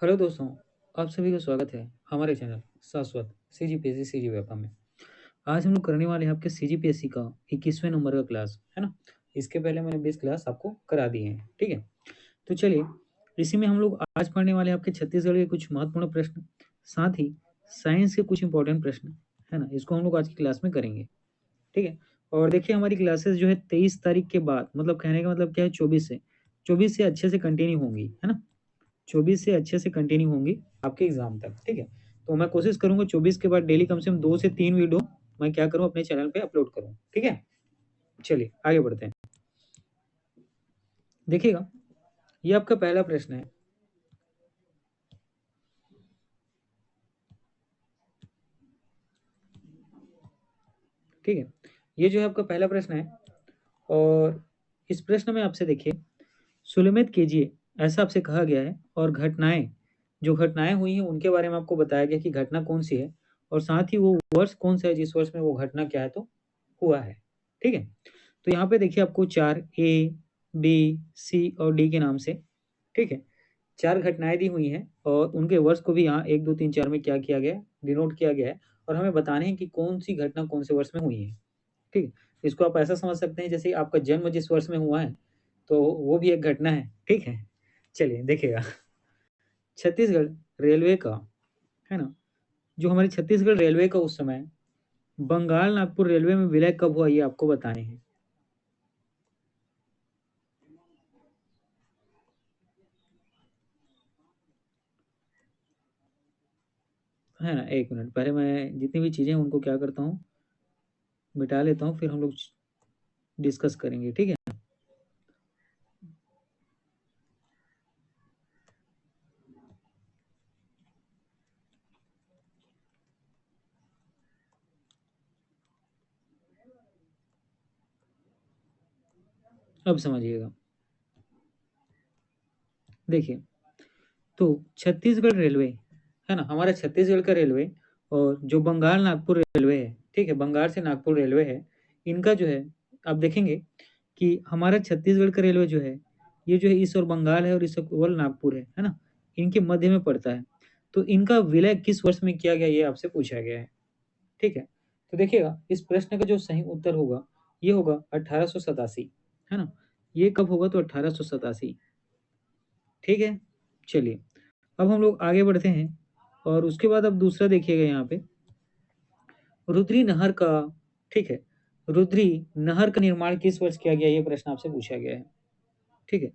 Hello दोस्तों, आप सभी का स्वागत है हमारे चैनल शाश्वत सीजीपीएससी सीजी में। आज हम लोग करने वाले हैं आपके सीजीपीएससी का 21वें नंबर का क्लास, है ना। इसके पहले मैंने 20 क्लास आपको करा दिए हैं, ठीक है। तो चलिए, इसी में हम लोग आज पढ़ने वाले हैं आपके छत्तीसगढ़ के कुछ महत्वपूर्ण प्रश्न, साथ ही साइंस के कुछ इंपॉर्टेंट प्रश्न, है ना। इसको हम लोग आज की क्लास में करेंगे, ठीक है। और देखिए, हमारी क्लासेस जो है 23 तारीख के बाद, मतलब कहने का मतलब क्या है, 24 से अच्छे से कंटिन्यू होंगी, है ना। 24 से अच्छे से कंटिन्यू होंगी आपके एग्जाम तक, ठीक है। तो मैं कोशिश करूंगा 24 के बाद डेली कम से कम 2 से 3 वीडियो मैं क्या करूं, अपने चैनल पे अपलोड करूं, ठीक है। चलिए आगे बढ़ते हैं। देखिएगा, ये आपका पहला प्रश्न है। ठीक है, ये जो है आपका पहला प्रश्न है। और इस प्रश्न में आपसे देखिए, सुलमित कीजिए, ऐसा आपसे कहा गया है। और घटनाएं, जो घटनाएं हुई हैं उनके बारे में आपको बताया गया कि घटना कौन सी है, और साथ ही वो वर्ष कौन सा है जिस वर्ष में वो घटना क्या है तो हुआ है, ठीक है। तो यहाँ पे देखिए, आपको 4 A, B, C और D के नाम से, ठीक है, 4 घटनाएं दी हुई हैं, और उनके वर्ष को भी यहाँ 1, 2, 3, 4 में क्या किया गया है, डिनोट किया गया है। और हमें बताने हैं कि कौन सी घटना कौन से वर्ष में हुई है, ठीक है। इसको आप ऐसा समझ सकते हैं जैसे आपका जन्म जिस वर्ष में हुआ है तो वो भी एक घटना है, ठीक है। चलिए देखिएगा, छत्तीसगढ़ रेलवे का, है ना, जो हमारी छत्तीसगढ़ रेलवे का उस समय बंगाल नागपुर रेलवे में विलय कब हुआ, ये आपको बताने हैं। है ना, एक मिनट, पहले मैं जितनी भी चीज़ें हैं उनको क्या करता हूँ, मिटा लेता हूँ, फिर हम लोग डिस्कस करेंगे, ठीक है। अब समझिएगा, देखिए, तो छत्तीसगढ़ रेलवे, है ना, हमारा छत्तीसगढ़ का रेलवे, और जो बंगाल नागपुर रेलवे है, ठीक है, बंगाल से नागपुर रेलवे है, इनका जो है, आप देखेंगे कि हमारा छत्तीसगढ़ का रेलवे जो है, ये जो है इस ओर बंगाल है और इस ओर नागपुर है ना, इनके मध्य में पड़ता है। तो इनका विलय किस वर्ष में किया गया, ये आपसे पूछा गया है, ठीक है। तो देखिएगा, इस प्रश्न का जो सही उत्तर होगा, ये होगा 1887, है ना। ये कब होगा तो 1887, ठीक है। चलिए, अब हम लोग आगे बढ़ते हैं, और उसके बाद अब दूसरा देखिएगा यहाँ पे, रुद्री नहर का, ठीक है, रुद्री नहर का निर्माण किस वर्ष किया गया, ये प्रश्न आपसे पूछा गया है, ठीक है।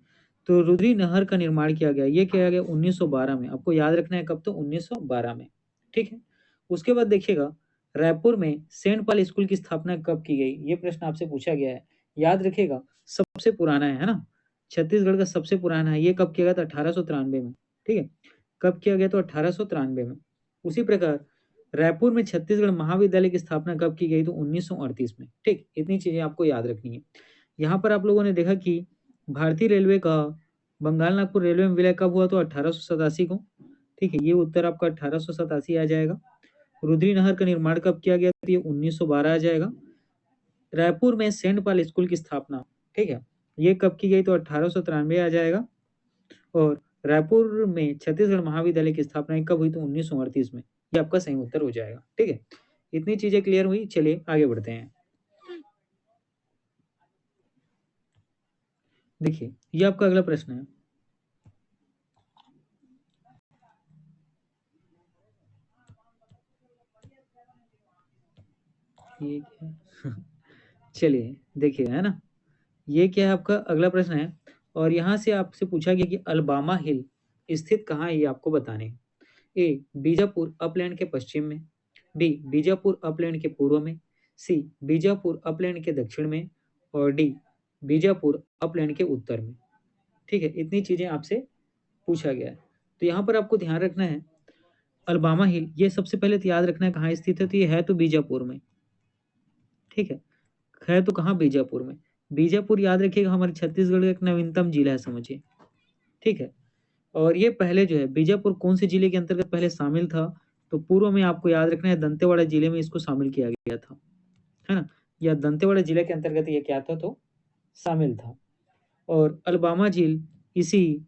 तो रुद्री नहर का निर्माण किया गया, ये किया गया 1912 में, आपको याद रखना है कब, तो 1912 में, ठीक है। उसके बाद देखिएगा, रायपुर में सेंट पॉल स्कूल की स्थापना कब की गई, ये प्रश्न आपसे पूछा गया है। याद रखिएगा, सबसे पुराना है ना, छत्तीसगढ़ का सबसे पुराना है। ये कब किया गया था, 1893 में, ठीक है। कब किया गया तो 1893 में। उसी प्रकार रायपुर में छत्तीसगढ़ महाविद्यालय की स्थापना कब की गई तो 1938 में, ठीक। इतनी चीजें आपको याद रखनी है। यहाँ पर आप लोगों ने देखा कि भारतीय रेलवे का बंगाल नागपुर रेलवे में विलय कब हुआ तो 1887 को, ठीक है। ये उत्तर आपका 1887 आ जाएगा। रुद्री नहर का निर्माण कब किया गया तो ये 1912 आ जाएगा। रायपुर में सेंट पॉल स्कूल की स्थापना, ठीक है, ये कब की गई तो 1893 आ जाएगा। और रायपुर में छत्तीसगढ़ महाविद्यालय की स्थापना कब हुई तो 1938 में, ये आपका सही उत्तर हो जाएगा, ठीक है। इतनी चीजें क्लियर हुई, चलिए आगे बढ़ते हैं। देखिए, ये आपका अगला प्रश्न है। ये क्या है? चलिए देखिए, है ना, ये क्या है, आपका अगला प्रश्न है। और यहाँ से आपसे पूछा गया कि अलबामा हिल स्थित कहाँ है, ये आपको बताने हैं। ए बीजापुर अपलैंड के पश्चिम में, बी बीजापुर अपलैंड के पूर्व में, सी बीजापुर अपलैंड के दक्षिण में, और डी बीजापुर अपलैंड के उत्तर में, ठीक है। इतनी चीजें आपसे पूछा गया है। तो यहाँ पर आपको ध्यान रखना है, अलबामा हिल, ये सबसे पहले तो याद रखना है कहाँ स्थित है, तो ये है तो बीजापुर में, ठीक है तो कहाँ, बीजापुर में। बीजापुर याद रखिएगा, हमारे छत्तीसगढ़ का एक नवीनतम जिला है, समझिए, ठीक है। और ये पहले जो है बीजापुर कौन से जिले के अंतर्गत पहले शामिल था, तो पूर्व में आपको याद रखना है दंतेवाड़ा जिले में इसको शामिल किया गया था, है ना। या दंतेवाड़ा जिले के अंतर्गत ये क्या था तो शामिल था। और अलबामा झील इसी,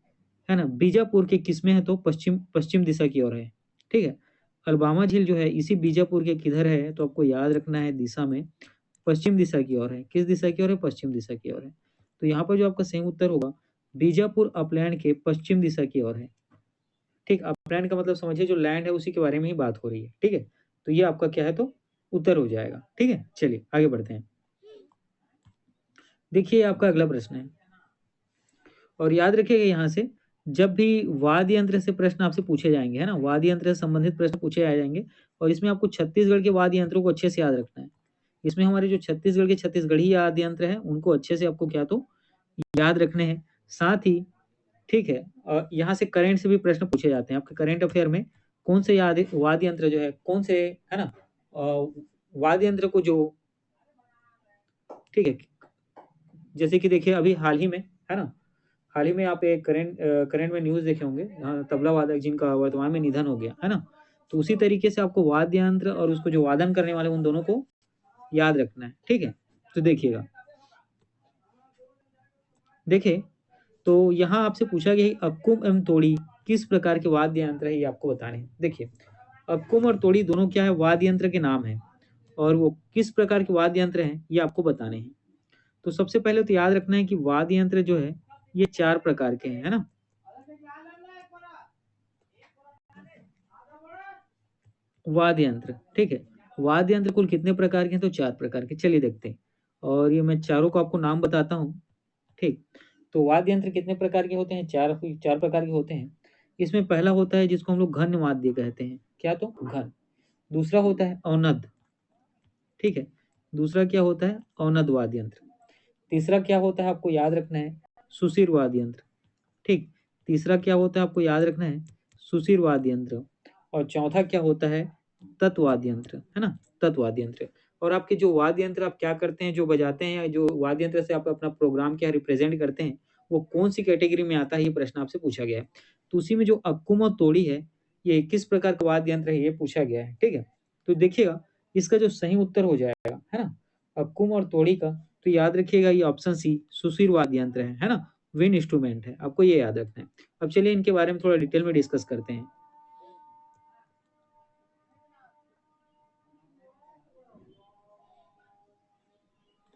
है ना। बीजापुर के किसमें है, तो पश्चिम दिशा की ओर है, ठीक है। अलबामा झील जो है इसी बीजापुर के किधर है, तो आपको याद रखना है दिशा में पश्चिम दिशा की ओर है। किस दिशा की ओर है, पश्चिम दिशा की ओर है। तो यहाँ पर जो आपका सही उत्तर होगा बीजापुर अपलैंड के पश्चिम दिशा की ओर है, ठीक। अपलैंड का मतलब समझिए जो लैंड है उसी के बारे में ही बात हो रही है, ठीक है। तो ये आपका क्या है, तो उत्तर हो जाएगा, ठीक है। चलिए आगे बढ़ते हैं। देखिए आपका अगला प्रश्न है, और याद रखिएगा यहाँ से जब भी वाद्य यंत्र से प्रश्न आपसे पूछे जाएंगे, है ना, वाद्य यंत्र से संबंधित प्रश्न पूछे आ जाएंगे, और इसमें आपको छत्तीसगढ़ के वाद्य यंत्रों को अच्छे से याद रखना है। इसमें हमारे जो छत्तीसगढ़ के छत्तीसगढ़ी वाद्य यंत्र हैं उनको अच्छे से आपको क्या तो याद रखने हैं, साथ ही ठीक है। और यहाँ से करंट से भी प्रश्न पूछे जाते हैं आपके करंट अफेयर में, कौन से याद वाद्य यंत्र जो है, कौन से, है ना, वाद्य यंत्र को जो, ठीक है, जैसे कि देखिए अभी हाल ही में, है ना, हाल ही में आप एक करंट में न्यूज देखे होंगे, तबला वादक जिनका वर्तमान में निधन हो गया, है ना। तो उसी तरीके से आपको वाद्य यंत्र और उसको जो वादन करने वाले उन दोनों को याद रखना है, ठीक है। तो देखिएगा, देखिए तो यहाँ आपसे पूछा गया अक्कुम एवं तोड़ी किस प्रकार के वाद्य यंत्र है, ये आपको बताने हैं। देखिए अक्कुम और तोड़ी दोनों क्या है, वाद्य यंत्र के नाम है, और वो किस प्रकार के वाद्य यंत्र हैं ये आपको बताने हैं। तो सबसे पहले तो याद रखना है कि वाद्य यंत्र जो है ये 4 प्रकार के हैं, है ना। वाद्य यंत्र, ठीक है। वाद्य यंत्र कुल कितने प्रकार के हैं, तो 4 प्रकार के। चलिए देखते हैं, और ये मैं चारों को आपको नाम बताता हूँ, ठीक। तो वाद्य यंत्र कितने प्रकार के होते हैं, 4 प्रकार के होते हैं। इसमें पहला होता है जिसको हम लोग घन वाद्य कहते हैं, क्या, तो घन। दूसरा होता है औनद, ठीक है। दूसरा क्या होता है, औनद वाद्य यंत्र। तीसरा क्या होता है, आपको याद रखना है, सुशिर वाद्य यंत्र, ठीक। तीसरा क्या होता है, आपको याद रखना है, सुशिर वाद्य यंत्र। और चौथा क्या होता है, तत्वाद्य यंत्र, है ना, तत्वाद्य यंत्र। और आपके जो वाद्य यंत्र आप क्या करते हैं, जो बजाते हैं, या जो वाद्य यंत्र से आप अपना प्रोग्राम क्या रिप्रेजेंट करते हैं, वो कौन सी कैटेगरी में आता है, ये प्रश्न आपसे पूछा गया है। तो उसी में जो अक्कुम और तोड़ी है, ये किस प्रकार का वाद्य यंत्र है, ये पूछा गया है, ठीक है। तो देखिएगा इसका जो सही उत्तर हो जाएगा, है ना, अक्कुम और तोड़ी का, तो याद रखिएगा ये ऑप्शन सी सुशिर वाद्य यंत्र है ना, विन इंस्ट्रूमेंट है, आपको ये याद रखना है। अब चलिए इनके बारे में थोड़ा डिटेल में डिस्कस करते हैं।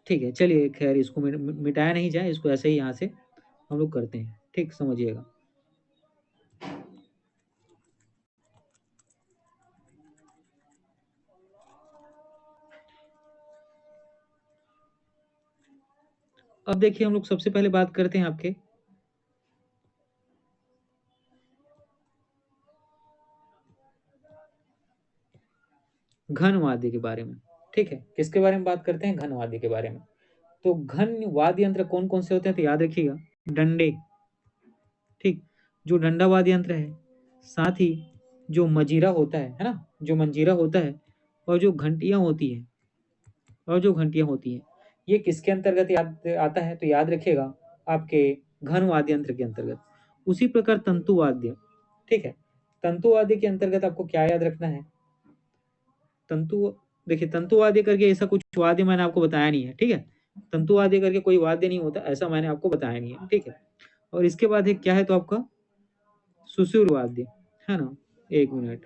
ठीक है, चलिए खैर इसको मिटाया नहीं जाए, इसको ऐसे ही यहाँ से हम लोग करते हैं, ठीक, समझिएगा। अब देखिए हम लोग सबसे पहले बात करते हैं आपके घन वाद्य के बारे में, ठीक है। किसके बारे में बात करते हैं, घन वाद्य के बारे में। तो घन वाद्य यंत्र कौन कौन से होते हैं, तो याद रखिएगा डंडे, ठीक, जो डंडा वाद्य यंत्र है, साथ ही जो मजीरा होता है ना, जो मंजीरा होता है, और जो घंटियां होती है, ये किसके अंतर्गत याद आता है, तो याद रखिएगा आपके घन वाद्य यंत्र के अंतर्गत। उसी प्रकार तंतु वाद्य, ठीक है। तंतु वाद्य के अंतर्गत आपको क्या याद रखना है, तंतु, देखिए तंतु वाद्य करके ऐसा कुछ वाद्य मैंने आपको बताया नहीं है, ठीक है। तंतु वाद्य करके कोई वाद्य नहीं होता, ऐसा मैंने आपको बताया नहीं है, ठीक है। और इसके बाद एक क्या है, तो आपका सुसुर वाद्य, है ना, एक मिनट।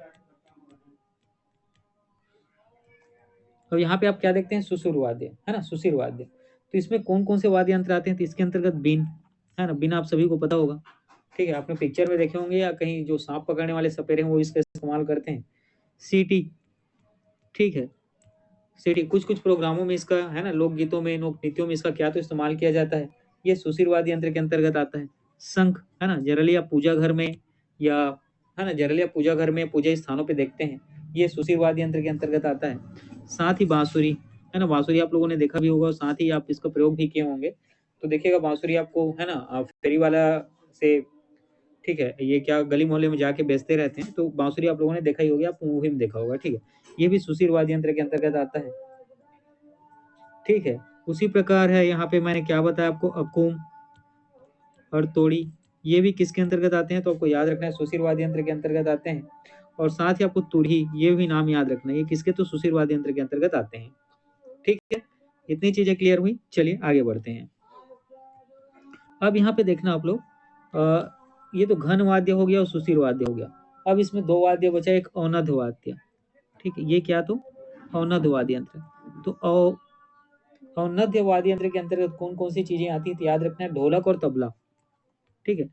और यहाँ पे आप क्या देखते हैं, सुसुर वाद्य, है ना, सुशिर वाद्य। तो इसमें कौन कौन से वाद्य यंत्र आते हैं, तो इसके अंतर्गत बीन, है ना, बीन आप सभी को पता होगा, ठीक है। आपने पिक्चर में देखे होंगे, या कहीं जो सांप पकड़ने वाले सपेरे हैं वो इसका इस्तेमाल करते हैं। सीटी, ठीक है, सीटी कुछ कुछ प्रोग्रामों में इसका, है ना, लोकगीतों में, लोक नृत्यों में इसका क्या तो इस्तेमाल किया जाता है। ये सुशिर वाद्य यंत्र के अंतर्गत आता है। शंख, है ना, जनरली आप पूजा घर में, या, है ना, जनरली आप पूजा घर में, पूजा स्थानों पे देखते हैं, ये सुशिर वाद्य यंत्र के अंतर्गत आता है। साथ ही बांसुरी, है ना, बांसुरी आप लोगों ने देखा भी होगा, और साथ ही आप इसका प्रयोग भी किए होंगे। तो देखिएगा बांसुरी आपको, है ना, फेरी वाला से, ठीक है, ये क्या गली मोहल्ले में जाके बेचते रहते हैं, तो बांसुरी आप लोगों ने देखा ही होगा, आप मूवी में देखा होगा, ठीक है। ये भी सुशिर वाद्य यंत्र के अंतर्गत आता है, ठीक है। उसी प्रकार है यहाँ पे मैंने क्या बताया आपको, अकुम और तोड़ी, ये भी किसके अंतर्गत आते हैं, तो आपको याद रखना है सुशिर वाद्य यंत्र के अंतर्गत आते हैं। और साथ ही आपको तुरही, ये भी नाम याद रखना है, ये किसके, तो सुशिर वाद्य यंत्र के अंतर्गत आते हैं, ठीक है। इतनी चीजें क्लियर हुई, चलिए आगे बढ़ते हैं। अब यहाँ पे देखना आप लोग, ये तो घन वाद्य हो गया और सुशील वाद्य हो गया। अब इसमें दो वाद्य बचा, एक औनध वाद्य। ठीक है, ये क्या, तो औनध वाद्य यंत्र। तो औनध वाद्य यंत्र के अंतर्गत कौन कौन सी चीजें आती है, तो याद रखना है ढोलक और तबला। ठीक है,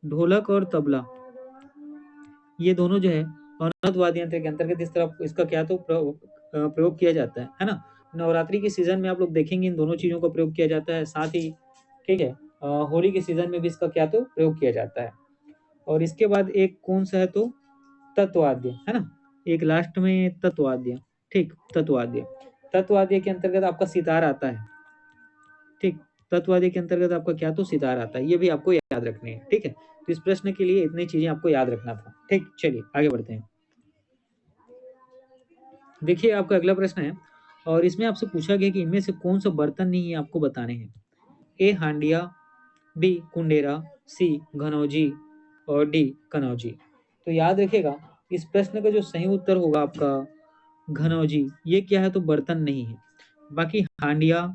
ढोलक और तबला ये दोनों जो है औनध वाद्य यंत्र के अंतर्गत इस तरह इसका क्या तो प्रयोग किया जाता है ना। नवरात्रि के सीजन में आप लोग देखेंगे इन दोनों चीजों का प्रयोग किया जाता है, साथ ही ठीक है होली के सीजन में भी इसका क्या तो प्रयोग किया जाता है। और इसके बाद एक कौन सा है, तो तत्वाद्य है ना, एक लास्ट में तत्वाद्य। ठीक, तत्वाद्य। तत्वाद्य के अंतर्गत आपका सितार आता है। ठीक, तत्वाद्य के अंतर्गत आपका क्या तो सितार आता है, ये भी आपको याद रखने हैं। ठीक है, तो इस प्रश्न के लिए इतनी चीजें आपको याद रखना था। ठीक, चलिए आगे बढ़ते हैं। देखिए आपका अगला प्रश्न है और इसमें आपसे पूछा गया कि इनमें से कौन सा बर्तन नहीं है आपको बताने हैं। ए हांडिया, बी कुंडेरा, सी घनौजी और डी कनौजी। तो याद रखिएगा इस प्रश्न का जो सही उत्तर होगा आपका घनौजी। ये क्या है, तो बर्तन नहीं है। बाकी हांडिया,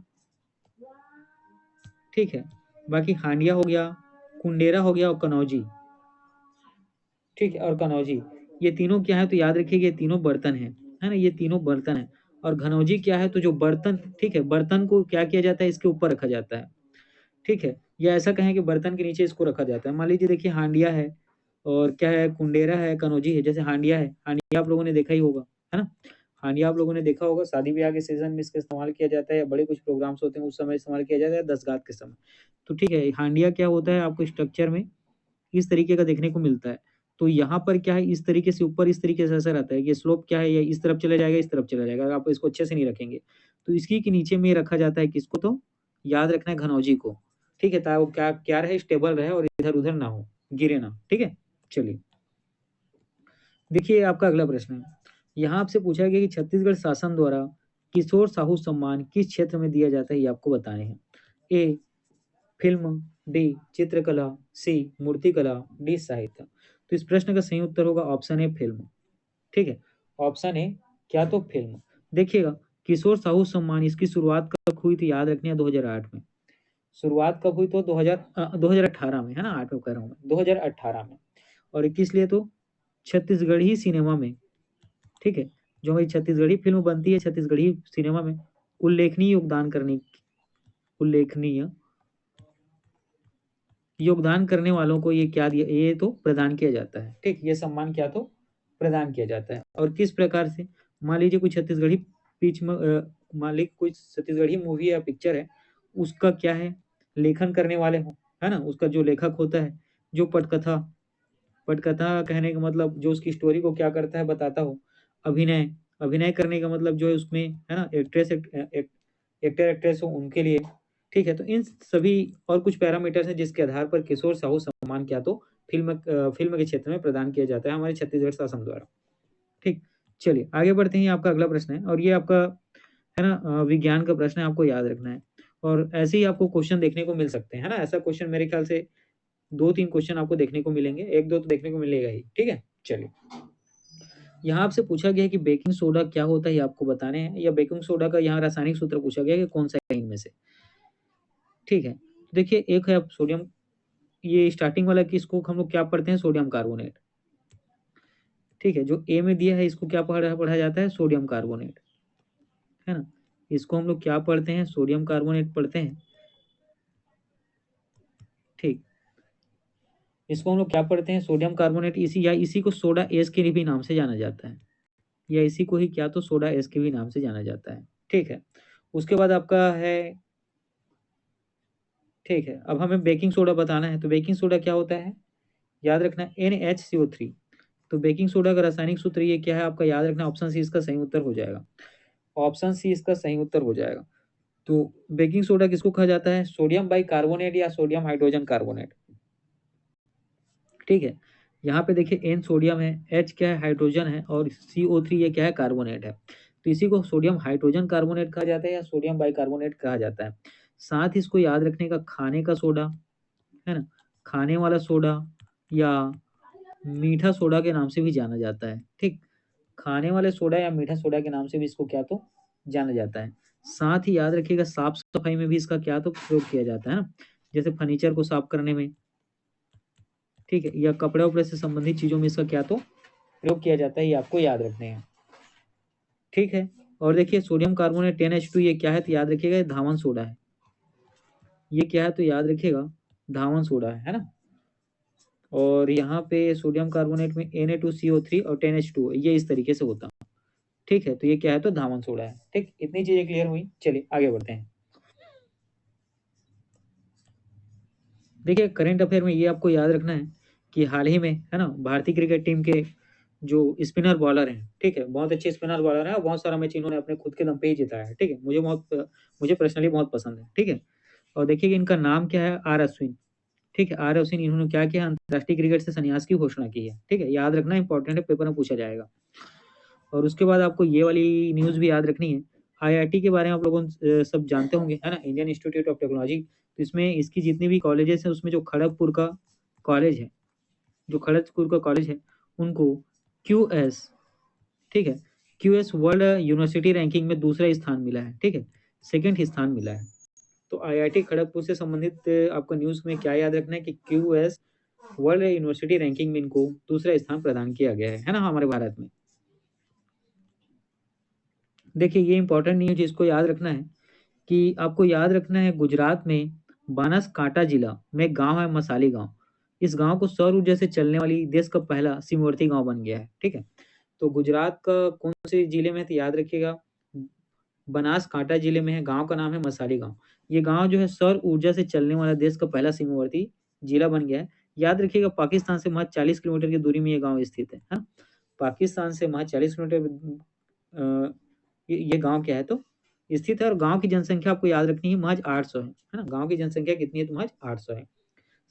ठीक है, बाकी हांडिया हो गया, कुंडेरा हो गया और कनौजी। ठीक है, और कनौजी ये तीनों क्या है, तो याद रखिएगा ये तीनों बर्तन है ना, ये तीनों बर्तन है। और घनौजी क्या है, तो जो बर्तन, ठीक है, बर्तन को क्या किया जाता है, इसके ऊपर रखा जाता है। ठीक है, या ऐसा कहें कि बर्तन के नीचे इसको रखा जाता है। मान लीजिए देखिए हांडिया है और क्या है, कुंडेरा है, कनौजी है। जैसे हांडिया है, हांडिया आप लोगों ने देखा ही होगा, है ना। हांडिया आप लोगों ने देखा होगा, शादी ब्याह के सीजन में इसका इस्तेमाल किया जाता है, या बड़े कुछ प्रोग्राम्स होते हैं उस समय इस्तेमाल किया जाता है, दसगात के समय। तो ठीक है, हांडिया क्या होता है आपको स्ट्रक्चर में इस तरीके का देखने को मिलता है। तो यहाँ पर क्या है, इस तरीके से ऊपर इस तरीके से असर आता है कि स्लोप क्या है, ये इस तरफ चला जाएगा, इस तरफ चला जाएगा। अगर आप इसको अच्छे से नहीं रखेंगे तो इसकी के नीचे में रखा जाता है किसको, तो याद रखना है घनौजी को। ठीक है, ताकि वो क्या क्या रहे, स्टेबल रहे और इधर उधर ना हो, गिरे ना। ठीक है, चलिए देखिए आपका अगला प्रश्न है। यहाँ आपसे पूछा गया कि छत्तीसगढ़ शासन द्वारा किशोर साहू सम्मान किस क्षेत्र में दिया जाता है, ये आपको बताने हैं। ए फिल्म, डी चित्रकला, सी मूर्तिकला, डी साहित्य। तो इस प्रश्न का सही उत्तर होगा ऑप्शन ए फिल्म। ठीक है, ऑप्शन ए क्या तो फिल्म। देखिएगा किशोर साहू सम्मान इसकी शुरुआत कब हुई थी, याद रखनी है 2008 में। शुरुआत कब हुई, तो 2018 में, है ना, 8 में कह रहा हूँ मैं, 2018 में। और किस लिए, तो छत्तीसगढ़ी सिनेमा में। ठीक है, जो हमारी छत्तीसगढ़ी फिल्म बनती है छत्तीसगढ़ी सिनेमा में उल्लेखनीय उल्लेखनीय योगदान करने वालों को ये क्या दिया, ये तो प्रदान किया जाता है। ठीक, ये सम्मान क्या तो प्रदान किया जाता है। और किस प्रकार से, मान लीजिए कोई छत्तीसगढ़ी पिच में मान लीजिए कोई छत्तीसगढ़ी मूवी या पिक्चर है, उसका क्या है, लेखन करने वाले हो, है ना, उसका जो लेखक होता है, जो पटकथा, पटकथा कहने का मतलब जो उसकी स्टोरी को क्या करता है बताता हो। अभिनय, अभिनय करने का मतलब जो है उसमें, है ना, एक्टर एक्ट्रेस हो उनके लिए। ठीक है, तो इन सभी और कुछ पैरामीटर्स हैं जिसके आधार पर किशोर साहू सम्मान क्या तो फिल्म के क्षेत्र में प्रदान किया जाता है हमारे छत्तीसगढ़ शासन द्वारा। ठीक, चलिए आगे बढ़ते हैं। आपका अगला प्रश्न है और ये आपका है ना विज्ञान का प्रश्न है, आपको याद रखना है। और ऐसे ही आपको क्वेश्चन देखने को मिल सकते हैं, है ना। ऐसा क्वेश्चन मेरे ख्याल से 2-3 क्वेश्चन आपको देखने को मिलेंगे, 1-2 तो देखने को मिलेगा ही। ठीक है, चलिए यहाँ आपसे पूछा गया है कि बेकिंग सोडा क्या होता है, ये आपको बताने हैं, या बेकिंग सोडा का यहाँ रासायनिक सूत्र पूछा गया है कि कौन सा है इनमें से। ठीक है, तो देखिए एक है सोडियम, ये स्टार्टिंग वाला कि इसको हम लोग क्या पढ़ते हैं, सोडियम कार्बोनेट। ठीक है, जो ए में दिया है इसको क्या पढ़ा पढ़ा जाता है, सोडियम कार्बोनेट, है ना। इसको हम लोग क्या पढ़ते हैं, सोडियम कार्बोनेट पढ़ते हैं। ठीक, इसको हम लोग क्या पढ़ते हैं, सोडियम कार्बोनेट। इसी या इसी को सोडा एस के भी नाम से जाना जाता है, या इसी को ही क्या तो सोडा एस के भी नाम से जाना जाता है। ठीक है, उसके बाद आपका है, ठीक है, अब हमें बेकिंग सोडा बताना है। तो बेकिंग सोडा क्या होता है, याद रखना NaHCO3। तो बेकिंग सोडा का रासायनिक सूत्र ये क्या है आपका, याद रखना ऑप्शन सी इसका सही उत्तर हो जाएगा। ऑप्शन सी इसका सही उत्तर हो जाएगा। तो बेकिंग सोडा किसको कहा जाता है, सोडियम बाई कार्बोनेट या सोडियम हाइड्रोजन कार्बोनेट। ठीक है, यहाँ पे देखिए एन सोडियम है, एच क्या है, हाइड्रोजन है, और CO3 ये क्या है, कार्बोनेट है। तो इसी को सोडियम हाइड्रोजन कार्बोनेट कहा जाता है या सोडियम बाइकार्बोनेट कहा जाता है। साथ ही इसको याद रखने का खाने का सोडा, है ना, खाने वाला सोडा या मीठा सोडा के नाम से भी जाना जाता है। ठीक, खाने वाले सोडा या मीठा सोडा के नाम से भी इसको क्या तो जाना जाता है। साथ ही याद रखिएगा साफ सफाई में भी इसका क्या तो प्रयोग किया जाता है ना, जैसे फर्नीचर को साफ करने में। ठीक है, या कपड़े उपड़े से संबंधित चीजों में इसका क्या तो प्रयोग किया जाता है, ये आपको याद रखने हैं। ठीक है, और देखिए सोडियम कार्बोनेट 10H2 ये क्या है तो याद रखिएगा, धावन सोडा है। ये क्या है तो याद रखिएगा, धावन सोडा है ना। और यहाँ पे सोडियम कार्बोनेट में Na2CO3 और 10H2 ये इस तरीके से होता है। ठीक है, तो ये क्या है तो धावन सोडा है। ठीक, इतनी चीजें क्लियर हुई, चलिए आगे बढ़ते हैं। देखिए करंट अफेयर में ये आपको याद रखना है कि हाल ही में है ना भारतीय क्रिकेट टीम के जो स्पिनर बॉलर हैं, ठीक है, बहुत अच्छे स्पिनर बॉलर हैं और बहुत सारा मैच इन्होंने अपने खुद के दम पे ही जिताया है। ठीक है, मुझे पर्सनली बहुत पसंद है। ठीक है, और देखिए कि इनका नाम क्या है, आर अश्विन। ठीक है, आर अश्विन इन्होंने क्या किया, अंतर्राष्ट्रीय क्रिकेट से संन्यास की घोषणा की है। ठीक है, याद रखना इंपॉर्टेंट है, पेपर में पूछा जाएगा। और उसके बाद आपको ये वाली न्यूज़ भी याद रखनी है, आईआईटी के बारे में आप लोगों सब जानते होंगे है ना, इंडियन इंस्टीट्यूट ऑफ टेक्नोलॉजी। तो इसमें इसकी जितनी भी कॉलेजेस हैं उसमें जो खड़गपुर का कॉलेज है, जो खड़गपुर का कॉलेज है उनको क्यूएस, ठीक है, क्यूएस वर्ल्ड यूनिवर्सिटी रैंकिंग में दूसरा स्थान मिला है। ठीक है, सेकंड स्थान मिला है। तो आईआईटी खड़गपुर से संबंधित आपको न्यूज़ में क्या याद रखना है कि क्यूएस वर्ल्ड यूनिवर्सिटी रैंकिंग में इनको दूसरा स्थान प्रदान किया गया है ना, हमारे भारत में। देखिए ये इंपॉर्टेंट न्यूज, इसको याद रखना है कि आपको याद रखना है गुजरात में बनासकांठा जिला में गांव है मसाली गांव। इस गांव को सौर ऊर्जा से चलने वाली देश का पहला सीमावर्ती गांव बन गया है। ठीक है, तो गुजरात का कौन से जिले में है तो याद रखिएगा, बनासकांठा जिले में है। गांव का नाम है मसाली गांव। ये गांव जो है सौर ऊर्जा से चलने वाला देश का पहला सीमावर्ती जिला बन गया है। याद रखिएगा पाकिस्तान से महज 40 किलोमीटर की दूरी में ये गांव स्थित है। हाँ? पाकिस्तान से महज 40 किलोमीटर ये गांव क्या है तो स्थित है। और गांव की जनसंख्या आपको याद रखनी है महज 800 है ना। गांव की जनसंख्या कितनी है तो महज 800 है।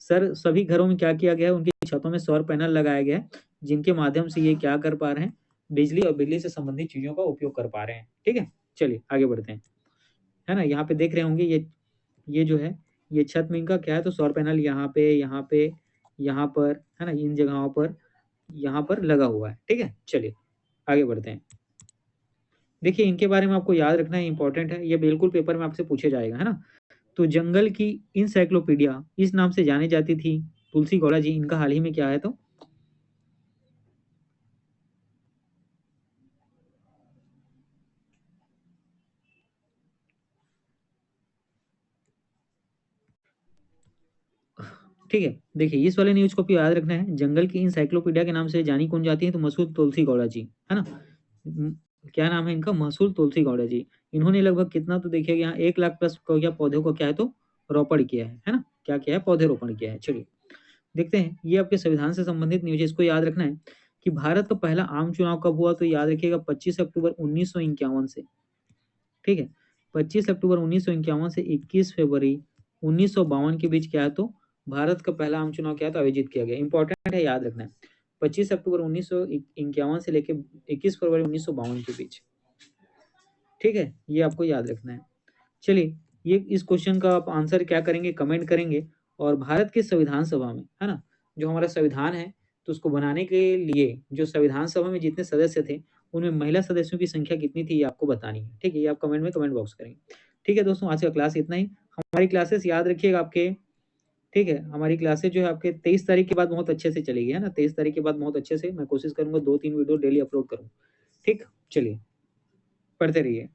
सर सभी घरों में क्या किया गया है, उनकी छतों में सौर पैनल लगाया गया है, जिनके माध्यम से ये क्या कर पा रहे हैं, बिजली और बिजली से संबंधित चीजों का उपयोग कर पा रहे हैं। ठीक है, चलिए आगे बढ़ते हैं। है ना, यहाँ पे देख रहे होंगे ये जो है ये छत में इनका क्या है तो सौर पैनल यहाँ पर है ना, इन जगहों पर यहाँ पर लगा हुआ है। ठीक है, चलिए आगे बढ़ते हैं। देखिए इनके बारे में आपको याद रखना है, इंपॉर्टेंट है, ये बिल्कुल पेपर में आपसे पूछे जाएगा है ना। तो जंगल की इंसाइक्लोपीडिया इस नाम से जानी जाती थी तुलसी गौड़ा जी, इनका हाल ही में क्या है तो ठीक है। देखिए इस वाले न्यूज को भी याद रखना है, जंगल की इंसाइक्लोपीडिया के नाम से जानी कौन जाती है तो मशहूर तुलसी गौड़ा जी है ना। क्या नाम है इनका, मशहूर तुलसी गौड़ा जी। इन्होंने लगभग कितना तो देखिए यहाँ 1 लाख प्लस क्या पौधों को क्या है तो रोपण किया है ना, क्या किया है पौधे रोपण किया है। चलिए देखते हैं, ये आपके संविधान से संबंधित न्यूज है, इसको याद रखना है कि भारत का पहला आम चुनाव कब हुआ तो याद रखिएगा 25 अक्टूबर 1951 से। ठीक है, 25 अक्टूबर 1951 से 21 फरवरी 1952 के बीच क्या है तो भारत का पहला आम चुनाव क्या है तो आयोजित किया गया। इंपॉर्टेंट है, याद रखना है 25 अक्टूबर 1951 से लेके 21 फरवरी 1952 के बीच। ठीक है, ये आपको याद रखना है। चलिए ये इस क्वेश्चन का आप आंसर क्या करेंगे, कमेंट करेंगे। और भारत के संविधान सभा में है ना, जो हमारा संविधान है तो उसको बनाने के लिए जो संविधान सभा में जितने सदस्य थे उनमें महिला सदस्यों की संख्या कितनी थी ये आपको बतानी है। ठीक है, ये आप कमेंट में कमेंट बॉक्स करेंगे। ठीक है दोस्तों, आज का क्लास इतना ही। हमारी क्लासेस याद रखिएगा आपके, ठीक है, हमारी क्लासेस जो है आपके 23 तारीख के बाद बहुत अच्छे से चलेगी है ना। 23 तारीख के बाद बहुत अच्छे से मैं कोशिश करूंगा 2-3 वीडियो डेली अपलोड करूँ। ठीक, चलिए पढ़ते रहिए।